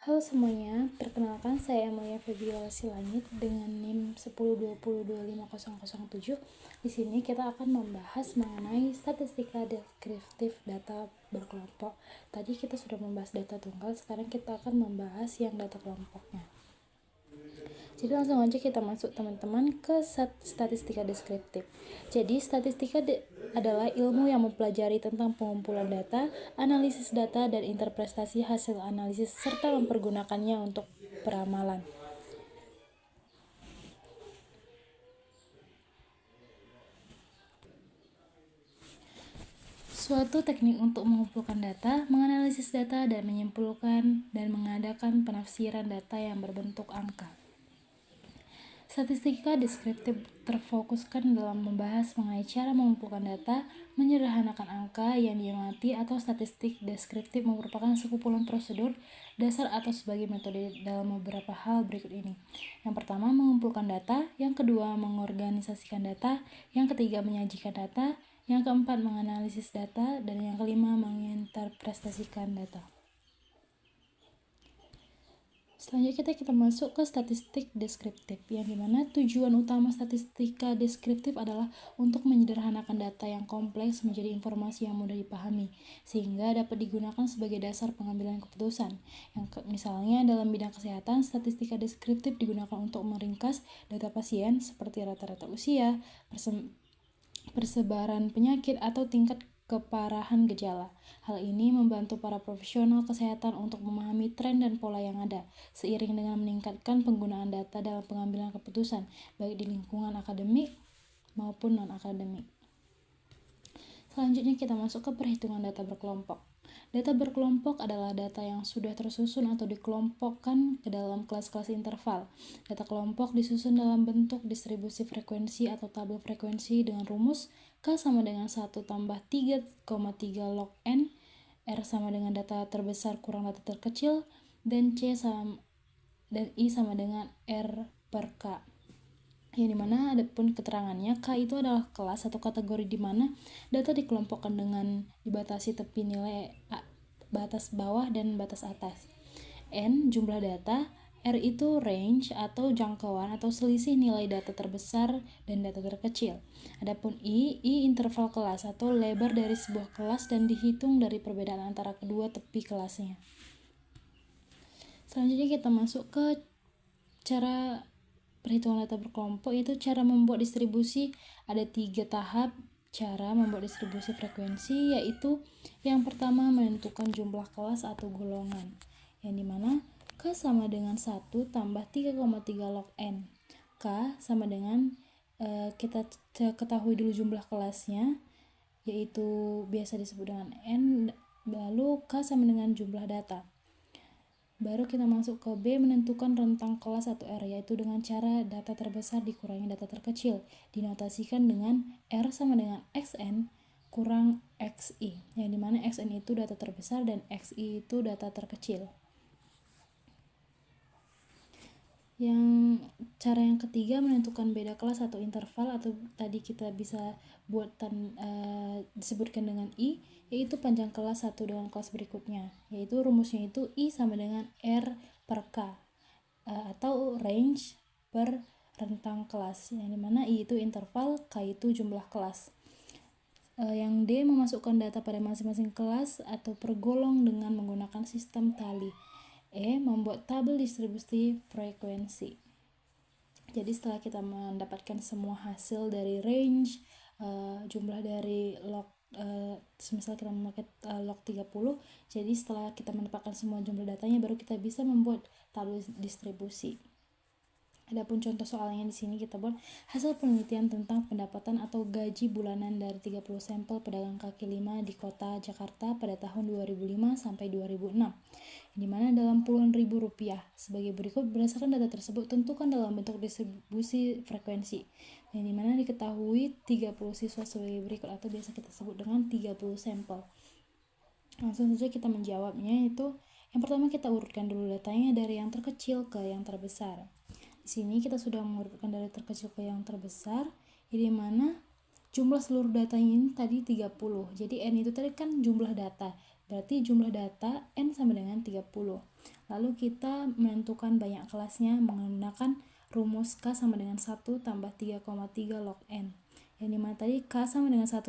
Halo semuanya, perkenalkan saya Amelia Febiola Silangit dengan NIM 1020250007. Di sini kita akan membahas mengenai statistika deskriptif data berkelompok. Tadi kita sudah membahas data tunggal, sekarang kita akan membahas yang data kelompoknya. Jadi langsung aja kita masuk teman-teman ke statistika deskriptif. Jadi statistika adalah ilmu yang mempelajari tentang pengumpulan data, analisis data, dan interpretasi hasil analisis serta mempergunakannya untuk peramalan. Suatu teknik untuk mengumpulkan data, menganalisis data, dan menyimpulkan dan mengadakan penafsiran data yang berbentuk angka. Statistika deskriptif terfokuskan dalam membahas mengenai cara mengumpulkan data, menyederhanakan angka yang diamati, atau statistik deskriptif merupakan sekumpulan prosedur, dasar, atau sebagai metode dalam beberapa hal berikut ini. Yang pertama, mengumpulkan data. Yang kedua, mengorganisasikan data. Yang ketiga, menyajikan data. Yang keempat, menganalisis data. Dan yang kelima, menginterpretasikan data. Selanjutnya kita masuk ke statistik deskriptif, yang dimana tujuan utama statistika deskriptif adalah untuk menyederhanakan data yang kompleks menjadi informasi yang mudah dipahami, sehingga dapat digunakan sebagai dasar pengambilan keputusan. Misalnya dalam bidang kesehatan, statistika deskriptif digunakan untuk meringkas data pasien seperti rata-rata usia, persebaran penyakit, atau tingkat keparahan gejala. Hal ini membantu para profesional kesehatan untuk memahami tren dan pola yang ada, seiring dengan meningkatkan penggunaan data dalam pengambilan keputusan, baik di lingkungan akademik maupun non-akademik. Selanjutnya kita masuk ke perhitungan data berkelompok. Data berkelompok adalah data yang sudah tersusun atau dikelompokkan ke dalam kelas-kelas interval. Data kelompok disusun dalam bentuk distribusi frekuensi atau tabel frekuensi dengan rumus K sama dengan 1 tambah 3,3 log N, R sama dengan data terbesar kurang data terkecil, dan I sama dengan R per K. Yang dimana ada pun keterangannya, K itu adalah kelas atau kategori di mana data dikelompokkan dengan dibatasi tepi nilai batas bawah dan batas atas. N jumlah data, R itu range atau jangkauan atau selisih nilai data terbesar dan data terkecil. Adapun I interval kelas atau lebar dari sebuah kelas dan dihitung dari perbedaan antara kedua tepi kelasnya. Selanjutnya kita masuk ke cara perhitungan data berkelompok, itu cara membuat distribusi. Ada 3 tahap cara membuat distribusi frekuensi, yaitu yang pertama menentukan jumlah kelas atau golongan, yang dimana K sama dengan 1 tambah 3,3 log N. K sama dengan kita ketahui dulu jumlah kelasnya, yaitu biasa disebut dengan N, lalu K sama dengan jumlah data. Baru kita masuk ke B, menentukan rentang kelas atau R, yaitu dengan cara data terbesar dikurangi data terkecil, dinotasikan dengan R sama dengan XN kurang XI, yang dimana XN itu data terbesar dan XI itu data terkecil. Cara yang ketiga, menentukan beda kelas atau interval, atau tadi kita bisa disebutkan dengan I, yaitu panjang kelas satu dengan kelas berikutnya, yaitu rumusnya itu I sama dengan R per K, atau range per rentang kelas, yang dimana I itu interval, K itu jumlah kelas. Yang D, memasukkan data pada masing-masing kelas atau per golong dengan menggunakan sistem tali. E, membuat tabel distribusi frekuensi. Jadi setelah kita mendapatkan semua hasil dari range, jumlah dari log, misal kita memakai log 30, jadi setelah kita mendapatkan semua jumlah datanya, baru kita bisa membuat tabel distribusi. Adapun contoh soalnya di sini kita buat hasil penelitian tentang pendapatan atau gaji bulanan dari 30 sampel pedagang kaki lima di kota Jakarta pada tahun 2005 sampai 2006, di mana dalam puluhan ribu rupiah. Sebagai berikut, berdasarkan data tersebut tentukan dalam bentuk distribusi frekuensi, yang dimana diketahui 30 siswa sebagai berikut, atau biasa kita sebut dengan 30 sampel. Langsung saja kita menjawabnya, yaitu yang pertama kita urutkan dulu datanya dari yang terkecil ke yang terbesar. Di sini kita sudah mengurutkan dari terkecil ke yang terbesar, di mana jumlah seluruh datanya ini tadi 30. Jadi N itu tadi kan jumlah data. Berarti jumlah data N sama dengan 30. Lalu kita menentukan banyak kelasnya menggunakan rumus K sama dengan 1 tambah 3,3 log N. Yang dimana tadi K sama dengan 1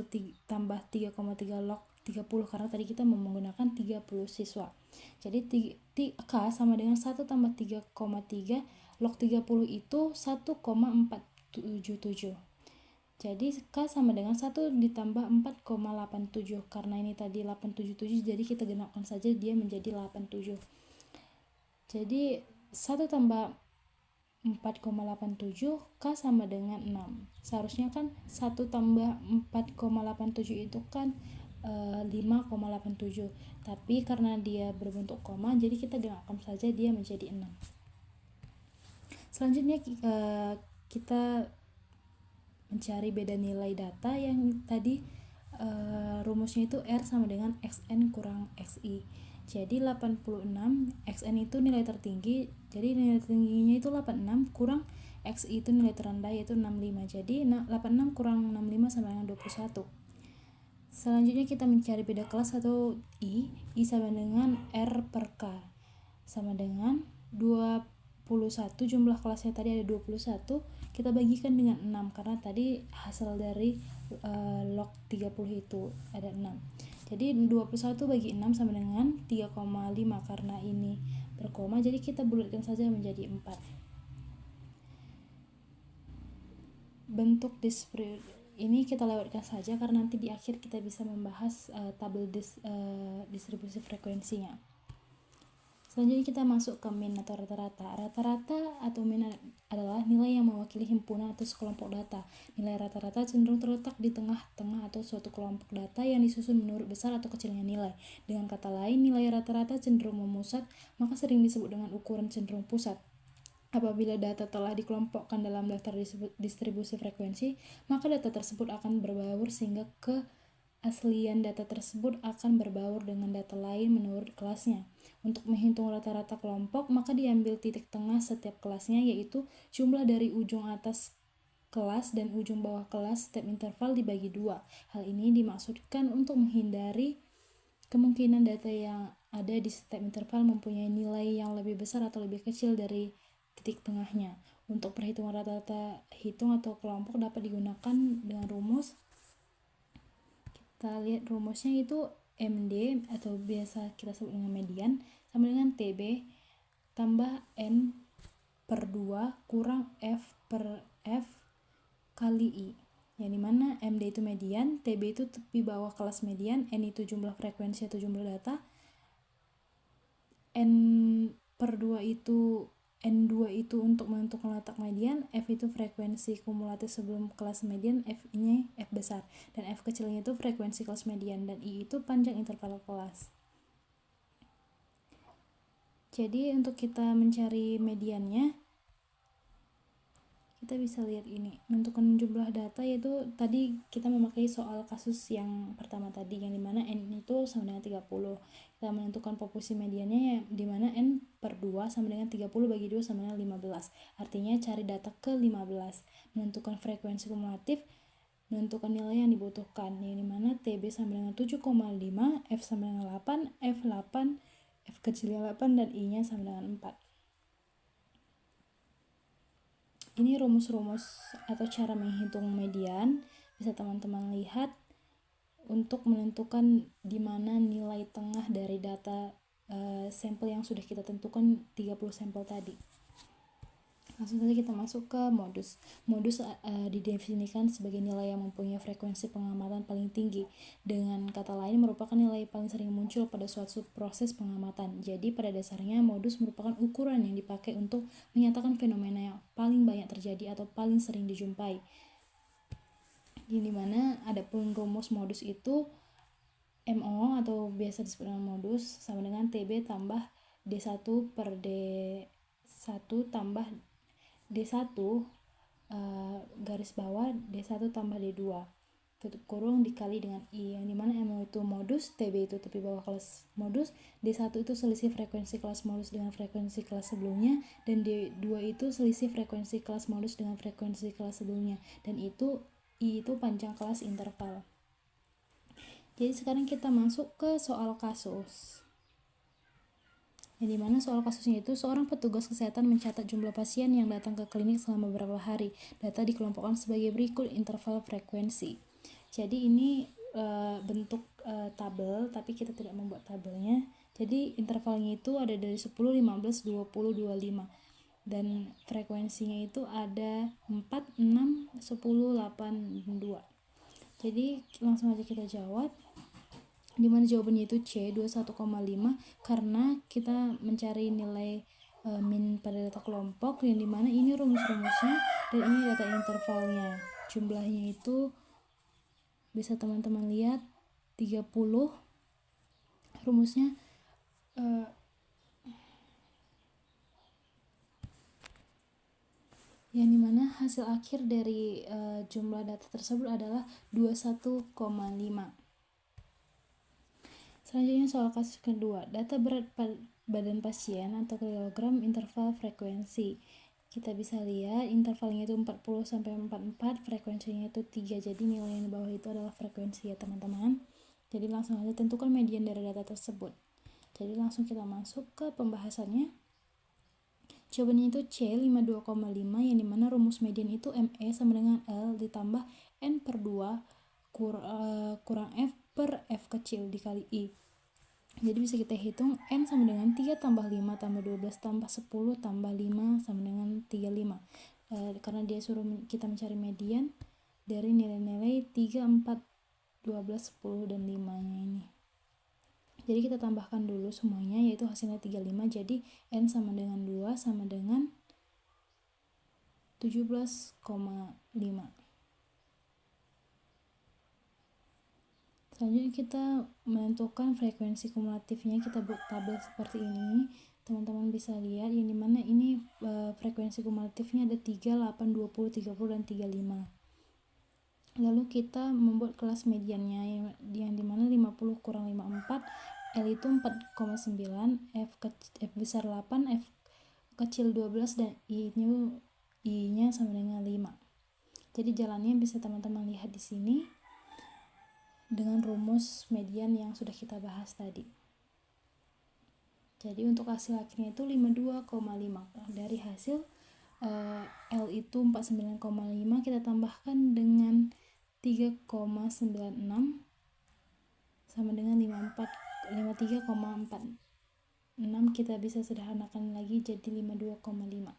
tambah 3,3 log 30 karena tadi kita menggunakan 30 siswa. Jadi K sama dengan 1 tambah 3,3 log 30 itu 1,477. Jadi K sama dengan 1 ditambah 4,87. Karena ini tadi 877, jadi kita genapkan saja dia menjadi 87. Jadi 1 tambah 4,87 K sama dengan 6. Seharusnya kan 1 tambah 4,87 itu kan 5,87. Tapi karena dia berbentuk koma, jadi kita genapkan saja dia menjadi 6. Selanjutnya kita mencari beda nilai data yang tadi rumusnya itu R sama dengan XN kurang XI. Jadi 86, XN itu nilai tertinggi, jadi nilai tertingginya itu 86 kurang XI itu nilai terendah yaitu 65. Jadi 86 kurang 65 sama dengan 21. Selanjutnya kita mencari beda kelas atau I sama dengan R per K sama dengan 21. Jumlah kelasnya tadi ada 21, kita bagikan dengan 6 karena tadi hasil dari log 30 itu ada 6. Jadi 21 bagi 6 sama dengan 3,5 karena ini berkoma, jadi kita bulatkan saja menjadi 4. Bentuk ini kita lewatkan saja karena nanti di akhir kita bisa membahas tabel distribusi frekuensinya. Selanjutnya kita masuk ke min atau rata-rata. Rata-rata atau min adalah nilai yang mewakili himpunan atau sekelompok data. Nilai rata-rata cenderung terletak di tengah-tengah atau suatu kelompok data yang disusun menurut besar atau kecilnya nilai. Dengan kata lain, nilai rata-rata cenderung memusat, maka sering disebut dengan ukuran cenderung pusat. Apabila data telah dikelompokkan dalam daftar distribusi frekuensi, maka data tersebut akan berbaur sehingga keaslian data tersebut akan berbaur dengan data lain menurut kelasnya. Untuk menghitung rata-rata kelompok, maka diambil titik tengah setiap kelasnya, yaitu jumlah dari ujung atas kelas dan ujung bawah kelas setiap interval dibagi 2. Hal ini dimaksudkan untuk menghindari kemungkinan data yang ada di setiap interval mempunyai nilai yang lebih besar atau lebih kecil dari titik tengahnya. Untuk perhitungan rata-rata hitung atau kelompok dapat digunakan dengan rumus. Kita lihat rumusnya itu MD atau biasa kita sebut dengan median sama dengan TB tambah N per 2 kurang F per F kali I, yang dimana MD itu median, TB itu tepi bawah kelas median, N itu jumlah frekuensi atau jumlah data, N per 2 itu N2 itu untuk menentukan letak median, F itu frekuensi kumulatif sebelum kelas median, F ini F besar, dan F kecilnya itu frekuensi kelas median, dan I itu panjang interval kelas. Jadi untuk kita mencari mediannya, kita bisa lihat ini, menentukan jumlah data, yaitu tadi kita memakai soal kasus yang pertama tadi, yang dimana N itu sama dengan 30. Kita menentukan proporsi mediannya yang dimana N per 2 sama dengan 30 bagi 2 sama dengan 15. Artinya cari data ke 15. Menentukan frekuensi kumulatif, menentukan nilai yang dibutuhkan, yang dimana TB sama dengan 7,5, F sama dengan 8, F kecilnya 8, dan I nya sama dengan 4. Ini rumus-rumus atau cara menghitung median, bisa teman-teman lihat untuk menentukan di mana nilai tengah dari data sampel yang sudah kita tentukan 30 sampel tadi. Langsung saja kita masuk ke modus. Modus didefinisikan sebagai nilai yang mempunyai frekuensi pengamatan paling tinggi. Dengan kata lain, merupakan nilai paling sering muncul pada suatu proses pengamatan. Jadi pada dasarnya modus merupakan ukuran yang dipakai untuk menyatakan fenomena yang paling banyak terjadi atau paling sering dijumpai. Yang dimana ada pun rumus modus itu MO atau biasa disebut dengan modus sama dengan TB tambah D1 per D1 tambah D1 garis bawah D1 tambah D2 tutup kurung dikali dengan I, yang dimana MO itu modus, TB itu tepi bawah kelas modus, D1 itu selisih frekuensi kelas modus dengan frekuensi kelas sebelumnya, dan D2 itu selisih frekuensi kelas modus dengan frekuensi kelas sebelumnya, dan itu I itu panjang kelas interval. Jadi sekarang kita masuk ke soal kasus. Yang dimana soal kasusnya itu seorang petugas kesehatan mencatat jumlah pasien yang datang ke klinik selama beberapa hari. Data dikelompokkan sebagai berikut interval frekuensi. Jadi ini bentuk tabel, tapi kita tidak membuat tabelnya. Jadi intervalnya itu ada dari 10, 15, 20, 25. Dan frekuensinya itu ada 4, 6, 10, 8, 2. Jadi langsung aja kita jawab. Dimana jawabannya itu C 21,5 karena kita mencari nilai min pada data kelompok, yang dimana ini rumus-rumusnya dan ini data intervalnya. Jumlahnya itu bisa teman-teman lihat 30, rumusnya yang dimana hasil akhir dari jumlah data tersebut adalah 21,5. Selanjutnya soal kasus kedua, data berat badan pasien atau kilogram interval frekuensi. Kita bisa lihat intervalnya itu 40 sampai 44, frekuensinya itu 3. Jadi nilai yang di bawah itu adalah frekuensi ya teman-teman. Jadi langsung aja tentukan median dari data tersebut. Jadi langsung kita masuk ke pembahasannya. Jawabannya itu C 52,5, yang dimana rumus median itu ME sama dengan L ditambah N per 2 kurang F per F kecil dikali I. Jadi bisa kita hitung N sama dengan 3 tambah 5 tambah 12 tambah 10 tambah 5 sama dengan 35. Karena dia suruh kita mencari median dari nilai-nilai 3, 4, 12, 10, dan 5 nya ini. Jadi kita tambahkan dulu semuanya, yaitu hasilnya 35. Jadi N sama dengan 2 sama dengan 17,5. Selanjutnya kita menentukan frekuensi kumulatifnya. Kita buat tabel seperti ini. Teman-teman bisa lihat yang dimana ini frekuensi kumulatifnya ada 3, 8, 20, 30, dan 35. Lalu kita membuat kelas mediannya yang dimana 50 kurang 54, L itu 4,9, F besar 8, F kecil 12, dan I-nya sama dengan 5. Jadi jalannya bisa teman-teman lihat di sini dengan rumus median yang sudah kita bahas tadi. Jadi untuk hasil akhirnya itu 52,5. Dari hasil L itu 49,5 kita tambahkan dengan 3,96 sama dengan 53,46. Kita bisa sederhanakan lagi jadi 52,5.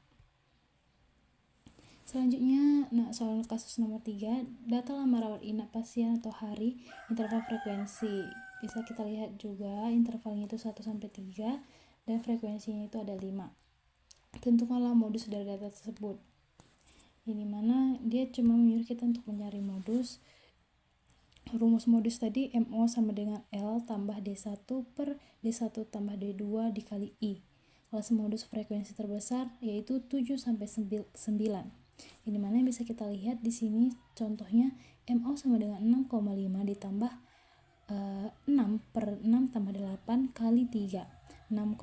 Selanjutnya, soal kasus nomor 3, data lama rawat inap pasien atau hari, interval frekuensi. Bisa kita lihat juga intervalnya itu 1 sampai 3 dan frekuensinya itu ada 5. Tentukanlah modus dari data tersebut. Ini mana dia cuma menyuruh kita untuk mencari modus. Rumus modus tadi MO sama dengan L tambah D1 per D1 tambah D2 dikali I. Kelas modus frekuensi terbesar yaitu 7 sampai 9. Ini mana yang bisa kita lihat di sini contohnya MO sama dengan 6,5 ditambah 6 per 6 tambah 8 kali 3. 6,5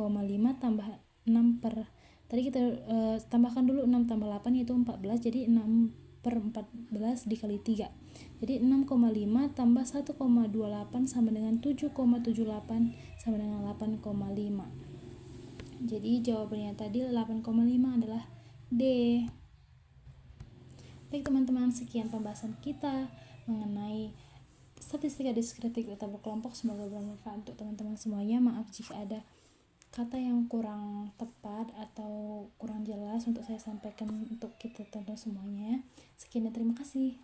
tambah 6 per tadi kita tambahkan dulu 6 tambah 8 yaitu 14, jadi 6 per 14 dikali 3. Jadi 6,5 tambah 1,28 sama dengan 7,78 sama dengan 8,5. Jadi jawabannya tadi 8,5 adalah D. Baik teman-teman, sekian pembahasan kita mengenai statistika deskriptif data berkelompok. Semoga bermanfaat untuk teman-teman semuanya. Maaf jika ada kata yang kurang tepat atau kurang jelas untuk saya sampaikan untuk kita tonton semuanya. Sekian dan terima kasih.